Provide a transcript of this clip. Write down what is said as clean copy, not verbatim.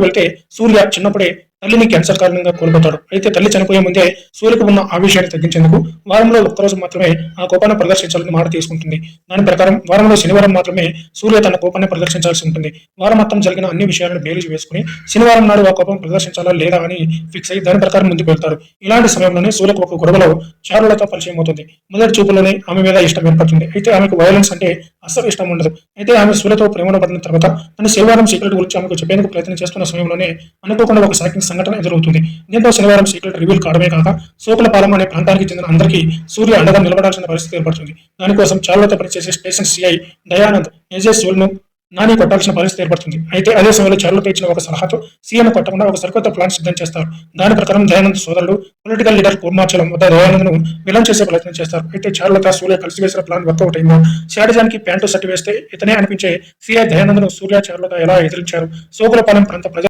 వెళ్తే సూర్య చిన్నప్పుడే తల్లిని క్యాన్సర్ కారణంగా కోల్పోతాడు. అయితే తల్లి చనిపోయే ముందే సూర్యకు ఉన్న ఆవేశాన్ని తగ్గించేందుకు వారంలో ఒక్కరోజు మాత్రమే ఆ కోపాన్ని ప్రదర్శించాలని మాట తీసుకుంటుంది. దాని ప్రకారం వారంలో శనివారం మాత్రమే సూర్య తన కోపాన్ని ప్రదర్శించాల్సి ఉంటుంది. వారం మొత్తం జరిగిన అన్ని విషయాలను బేరీజు వేసుకుని శనివారం నాడు ఆ కోపం ప్రదర్శించాలా లేదా అని ఫిక్స్ అయ్యి దాని ప్రకారం ముందుకు వెళ్తాడు. ఇలాంటి సమయంలోనే సూర్యకు ఒక గొడవలో చారులతో పరిచయం అవుతుంది. మొదటి చూపులోనే ఆమె మీద ఇష్టం ఏర్పడుతుంది. అయితే ఆమెకు వయలెన్స్ అంటే అస్సలు ఇష్టం ఉండదు. అయితే ఆమె సూర్యతో ప్రేమలో పడిన తర్వాత తన శనివారం సీక్రెట్ గురించి ఆమెకు చెప్పేందుకు ప్రయత్నం చేస్తున్న సమయంలోనే అనుకోకుండా ఒక షాకింగ్ సంఘటన ఎదురవుతుంది. దీంతో శనివారం సీక్రెట్ రివీల్ కావడమే కాక సోకులపాలెం అనే ప్రాంతానికి చెందిన అందరికీ సూర్య అండగా నిలబడాల్సిన పరిస్థితి ఏర్పడుతుంది. దానికోసం చారులతో పనిచేసే స్టేషన్ సిఐ దయానంద్ ఏజెస్వల్ను నాని కొట్టాల్సిన పరిస్థితి ఏర్పడుతుంది. అయితే అదే సమయంలో చారులతో ఇచ్చిన ఒక సలహాతో సీఎం కొట్టకుండా ఒక సరికొత్త ప్లాన్ సిద్ధం చేస్తారు. దాని ప్రకారం దయానంద్ సోదరుడు పొలిటికల్ లీడర్ కూర్మాచలం వద్ద దయానంద్ను విలన్ చేసే ప్రయత్నం చేస్తారు. అయితే చారులత సూర్య కలిసి వేసిన ప్లాన్ వర్కౌట్ అయిందో శాడిజానికి ప్యాంటు షర్ట్ వేస్తే ఇతనే అనిపించే సిఐ దయానంద్ను సూర్య చారులత ఎలా ఎదిరించారు, సోకులపాలెం ప్రాంత ప్రజలు